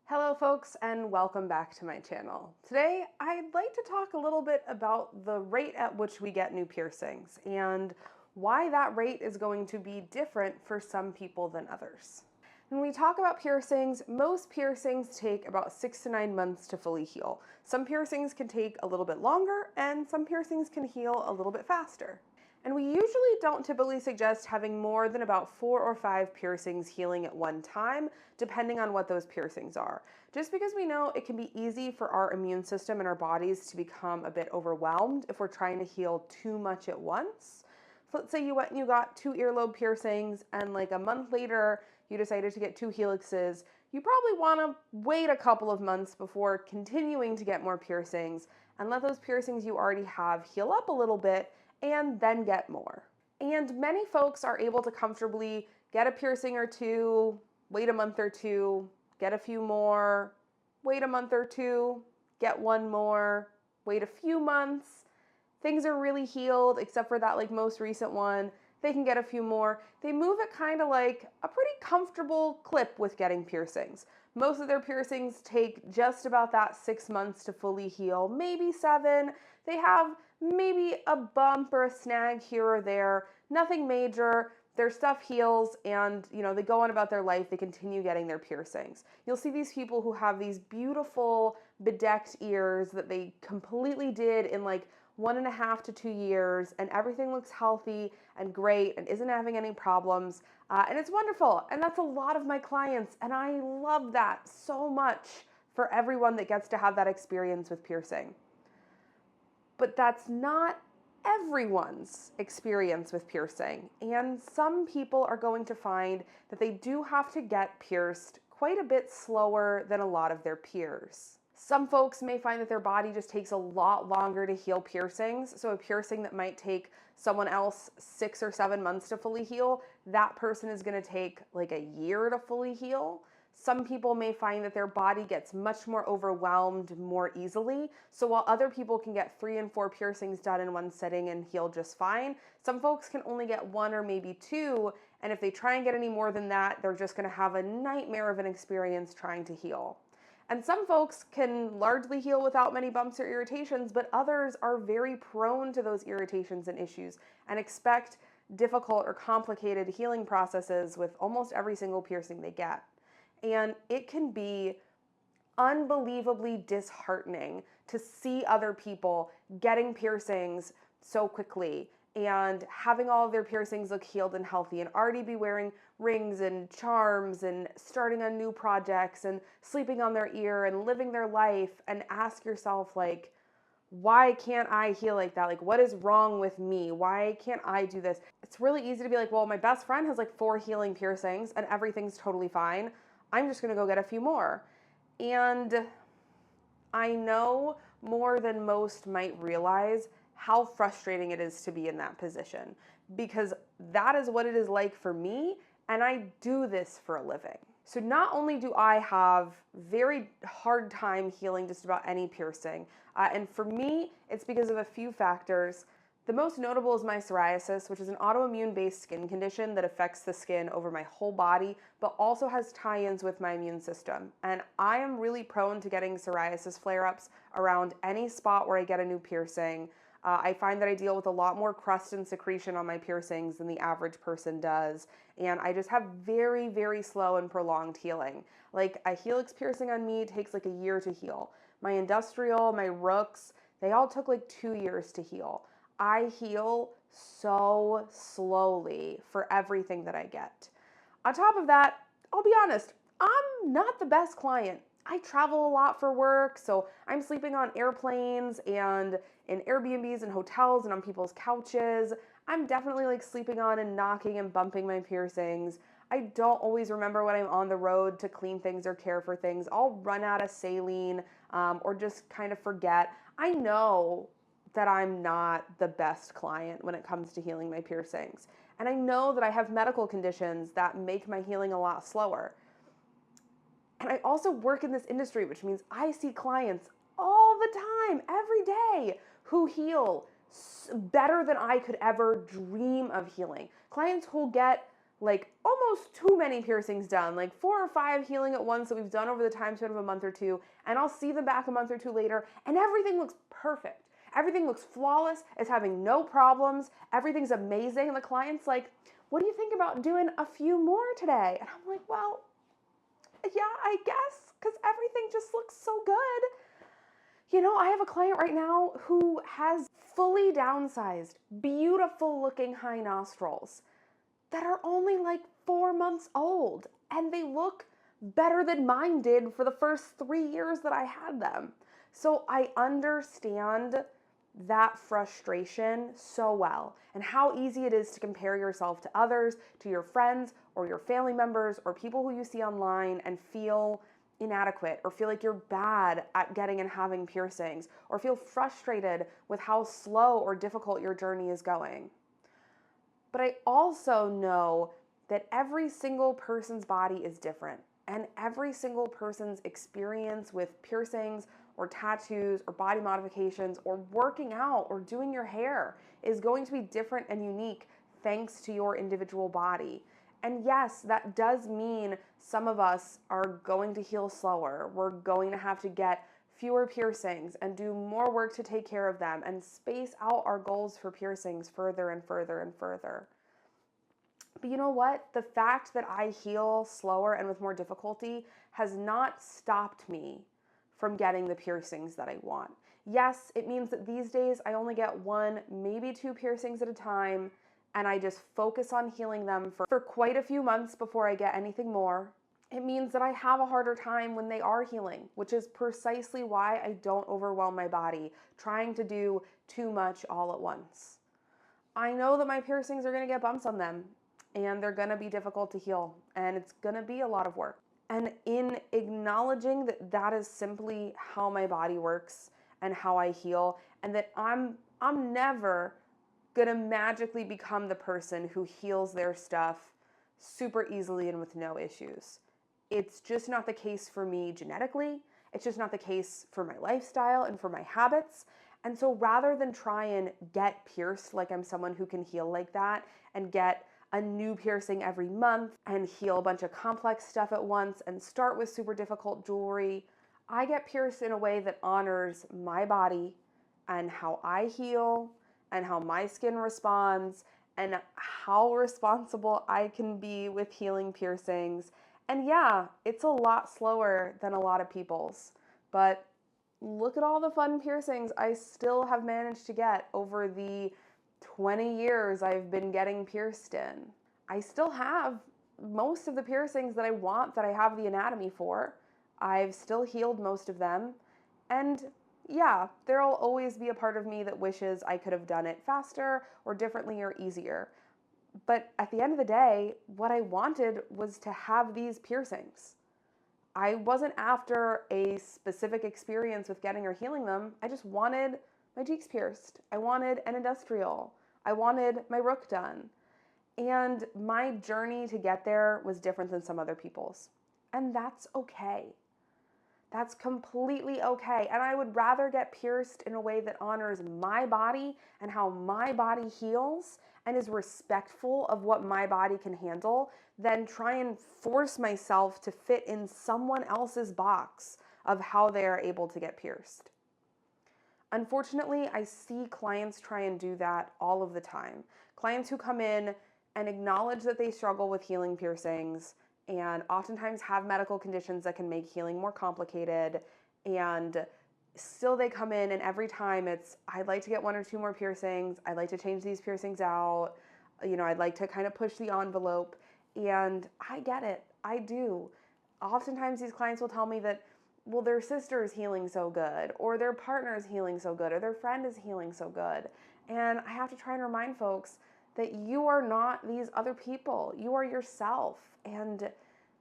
Hello folks and welcome back to my channel. Today I'd like to talk a little bit about the rate at which we get new piercings and why that rate is going to be different for some people than others. When we talk about piercings, most piercings take about 6 to 9 months to fully heal. Some piercings can take a little bit longer and some piercings can heal a little bit faster. And we usually don't typically suggest having more than about 4 or 5 piercings healing at one time, depending on what those piercings are. Just because we know it can be easy for our immune system and our bodies to become a bit overwhelmed if we're trying to heal too much at once. So let's say you went and you got 2 earlobe piercings and like a month later you decided to get 2 helixes. You probably want to wait a couple of months before continuing to get more piercings and let those piercings you already have heal up a little bit and then get more. And many folks are able to comfortably get a piercing or two, wait a month or two, get a few more, wait a month or two, get one more, wait a few months. Things are really healed except for that most recent one. They can get a few more. They move at kind of like a pretty comfortable clip with getting piercings. Most of their piercings take just about that 6 months to fully heal, maybe 7. They have maybe a bump or a snag here or there, nothing major. Their stuff heals and, they go on about their life. They continue getting their piercings. You'll see these people who have these beautiful bedecked ears that they completely did in 1.5 to 2 years, and everything looks healthy and great and isn't having any problems. And it's wonderful. And that's a lot of my clients. And I love that so much for everyone that gets to have that experience with piercing. But that's not everyone's experience with piercing. And some people are going to find that they do have to get pierced quite a bit slower than a lot of their peers. Some folks may find that their body just takes a lot longer to heal piercings. So a piercing that might take someone else 6 or 7 months to fully heal, that person is going to take like a year to fully heal. Some people may find that their body gets much more overwhelmed more easily. So while other people can get 3 and 4 piercings done in one sitting and heal just fine, some folks can only get 1 or maybe 2. And if they try and get any more than that, they're just going to have a nightmare of an experience trying to heal. And some folks can largely heal without many bumps or irritations, but others are very prone to those irritations and issues and expect difficult or complicated healing processes with almost every single piercing they get. And it can be unbelievably disheartening to see other people getting piercings so quickly and having all of their piercings look healed and healthy and already be wearing rings and charms and starting on new projects and sleeping on their ear and living their life, and ask yourself, why can't I heal like that? What is wrong with me? Why can't I do this? It's really easy to be well, my best friend has 4 healing piercings and everything's totally fine. I'm just going to go get a few more. And I know more than most might realize how frustrating it is to be in that position, because that is what it is like for me, and I do this for a living. So not only do I have very hard time healing just about any piercing, and for me, it's because of a few factors. The most notable is my psoriasis, which is an autoimmune-based skin condition that affects the skin over my whole body, but also has tie-ins with my immune system. And I am really prone to getting psoriasis flare-ups around any spot where I get a new piercing. I find that I deal with a lot more crust and secretion on my piercings than the average person does. And I just have very, very slow and prolonged healing. A helix piercing on me takes a year to heal. My industrial, my rooks, they all took 2 years to heal. I heal so slowly for everything that I get. On top of that, I'll be honest, I'm not the best client. I travel a lot for work, so I'm sleeping on airplanes and in Airbnbs and hotels and on people's couches. I'm definitely sleeping on and knocking and bumping my piercings. I don't always remember when I'm on the road to clean things or care for things. I'll run out of saline or just kind of forget. I know that I'm not the best client when it comes to healing my piercings. And I know that I have medical conditions that make my healing a lot slower. And I also work in this industry, which means I see clients all the time, every day, who heal better than I could ever dream of healing. Clients who'll get like almost too many piercings done, like 4 or 5 healing at once that we've done over the time span of a month or two, and I'll see them back a month or two later, and everything looks perfect. Everything looks flawless. It's having no problems. Everything's amazing. And the client's like, what do you think about doing a few more today? And I'm like, well, yeah, I guess, because everything just looks so good. You know, I have a client right now who has fully downsized, beautiful looking high nostrils that are only like 4 months old, and they look better than mine did for the first 3 years that I had them. So I understand that frustration so well, and how easy it is to compare yourself to others, to your friends or your family members or people who you see online, and feel inadequate or feel like you're bad at getting and having piercings, or feel frustrated with how slow or difficult your journey is going. But I also know that every single person's body is different, and every single person's experience with piercings or tattoos or body modifications or working out or doing your hair is going to be different and unique thanks to your individual body. And yes, that does mean some of us are going to heal slower. We're going to have to get fewer piercings and do more work to take care of them and space out our goals for piercings further and further and further. But you know what? The fact that I heal slower and with more difficulty has not stopped me from getting the piercings that I want. Yes, it means that these days I only get 1, maybe 2 piercings at a time, and I just focus on healing them for quite a few months before I get anything more. It means that I have a harder time when they are healing, which is precisely why I don't overwhelm my body trying to do too much all at once. I know that my piercings are going to get bumps on them, and they're going to be difficult to heal, and it's going to be a lot of work. And in acknowledging that that is simply how my body works and how I heal, and that I'm never going to magically become the person who heals their stuff super easily and with no issues. It's just not the case for me genetically. It's just not the case for my lifestyle and for my habits. And so rather than try and get pierced like I'm someone who can heal like that and get a new piercing every month and heal a bunch of complex stuff at once and start with super difficult jewelry, I get pierced in a way that honors my body and how I heal and how my skin responds and how responsible I can be with healing piercings. And yeah, it's a lot slower than a lot of people's, but look at all the fun piercings I still have managed to get over the 20 years I've been getting pierced in. I still have most of the piercings that I want, that I have the anatomy for. I've still healed most of them. And yeah, there'll always be a part of me that wishes I could have done it faster or differently or easier. But at the end of the day, what I wanted was to have these piercings. I wasn't after a specific experience with getting or healing them. I just wanted my cheeks pierced. I wanted an industrial. I wanted my rook done. And my journey to get there was different than some other people's. And that's okay. That's completely okay. And I would rather get pierced in a way that honors my body and how my body heals and is respectful of what my body can handle than try and force myself to fit in someone else's box of how they are able to get pierced. Unfortunately, I see clients try and do that all of the time. Clients who come in and acknowledge that they struggle with healing piercings and oftentimes have medical conditions that can make healing more complicated, and still they come in and every time it's, I'd like to get 1 or 2 more piercings, I'd like to change these piercings out, I'd like to kind of push the envelope. And I get it, I do. Oftentimes these clients will tell me that, well, their sister is healing so good, or their partner is healing so good, or their friend is healing so good. And I have to try and remind folks that you are not these other people. You are yourself. And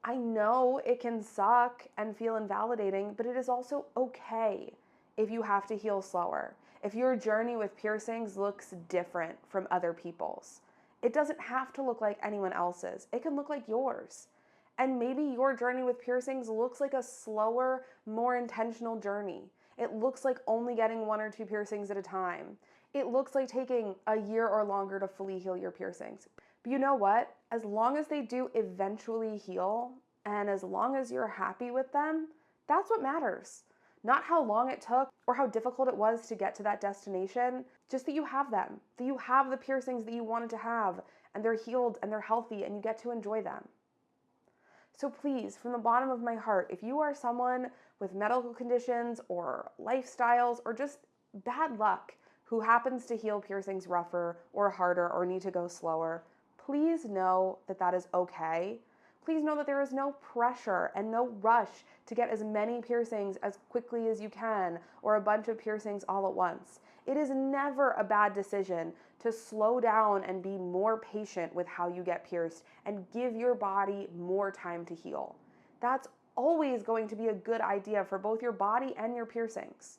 I know it can suck and feel invalidating, but it is also okay if you have to heal slower. If your journey with piercings looks different from other people's. It doesn't have to look like anyone else's. It can look like yours. And maybe your journey with piercings looks like a slower, more intentional journey. It looks like only getting 1 or 2 piercings at a time. It looks like taking a year or longer to fully heal your piercings. But you know what? As long as they do eventually heal, and as long as you're happy with them, that's what matters. Not how long it took or how difficult it was to get to that destination, just that you have them, that you have the piercings that you wanted to have, and they're healed and they're healthy and you get to enjoy them. So please, from the bottom of my heart, if you are someone with medical conditions or lifestyles or just bad luck who happens to heal piercings rougher or harder or need to go slower, please know that that is okay. Please know that there is no pressure and no rush to get as many piercings as quickly as you can or a bunch of piercings all at once. It is never a bad decision to slow down and be more patient with how you get pierced and give your body more time to heal. That's always going to be a good idea for both your body and your piercings.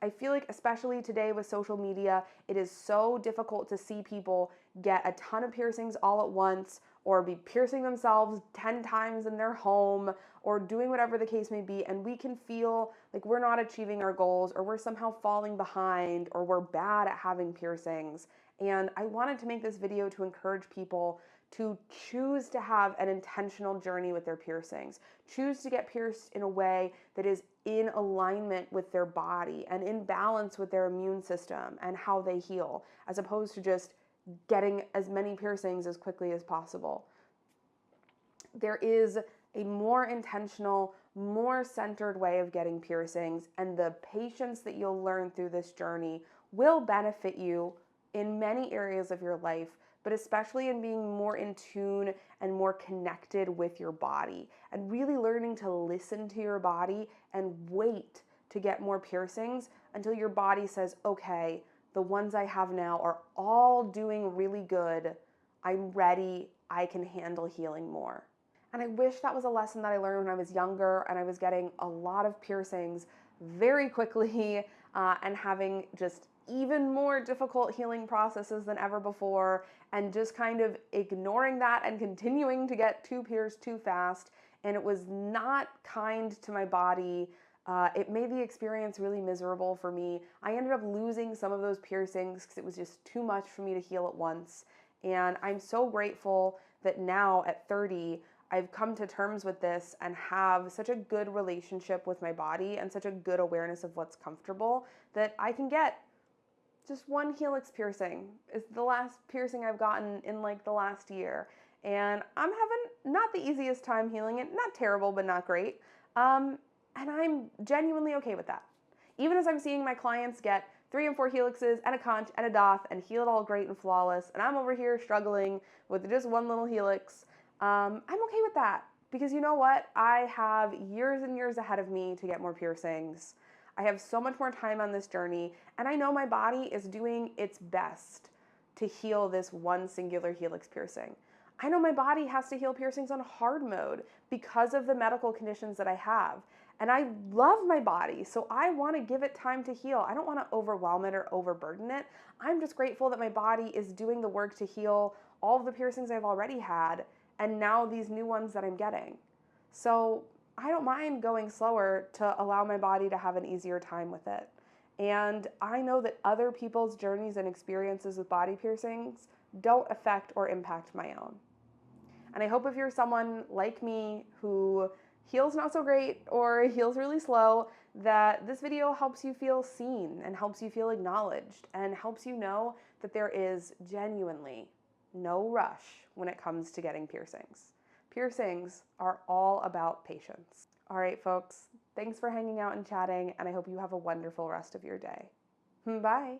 I feel like, especially today with social media, it is so difficult to see people get a ton of piercings all at once or be piercing themselves 10 times in their home or doing whatever the case may be. And we can feel like we're not achieving our goals or we're somehow falling behind or we're bad at having piercings. And I wanted to make this video to encourage people to choose to have an intentional journey with their piercings. Choose to get pierced in a way that is in alignment with their body and in balance with their immune system and how they heal, as opposed to just getting as many piercings as quickly as possible. There is a more intentional, more centered way of getting piercings, and the patience that you'll learn through this journey will benefit you in many areas of your life, but especially in being more in tune and more connected with your body and really learning to listen to your body and wait to get more piercings until your body says, okay, the ones I have now are all doing really good. I'm ready. I can handle healing more. And I wish that was a lesson that I learned when I was younger and I was getting a lot of piercings very quickly and having just even more difficult healing processes than ever before, and just kind of ignoring that and continuing to get too pierced too fast. And it was not kind to my body. It made the experience really miserable for me. I ended up losing some of those piercings because it was just too much for me to heal at once. And I'm so grateful that now at 30, I've come to terms with this and have such a good relationship with my body and such a good awareness of what's comfortable that I can get just one helix piercing. Is the last piercing I've gotten in like the last year. And I'm having not the easiest time healing it, not terrible, but not great. And I'm genuinely okay with that. Even as I'm seeing my clients get 3 and 4 helixes and a conch and a doth and heal it all great and flawless, and I'm over here struggling with just one little helix, I'm okay with that. Because you know what? I have years and years ahead of me to get more piercings. I have so much more time on this journey, and I know my body is doing its best to heal this one singular helix piercing. I know my body has to heal piercings on hard mode because of the medical conditions that I have. And I love my body, so I want to give it time to heal. I don't want to overwhelm it or overburden it. I'm just grateful that my body is doing the work to heal all of the piercings I've already had, and now these new ones that I'm getting. So I don't mind going slower to allow my body to have an easier time with it. And I know that other people's journeys and experiences with body piercings don't affect or impact my own. And I hope if you're someone like me who heals not so great or heals really slow, that this video helps you feel seen and helps you feel acknowledged and helps you know that there is genuinely no rush when it comes to getting piercings. Piercings are all about patience. All right, folks, thanks for hanging out and chatting, and I hope you have a wonderful rest of your day. Bye.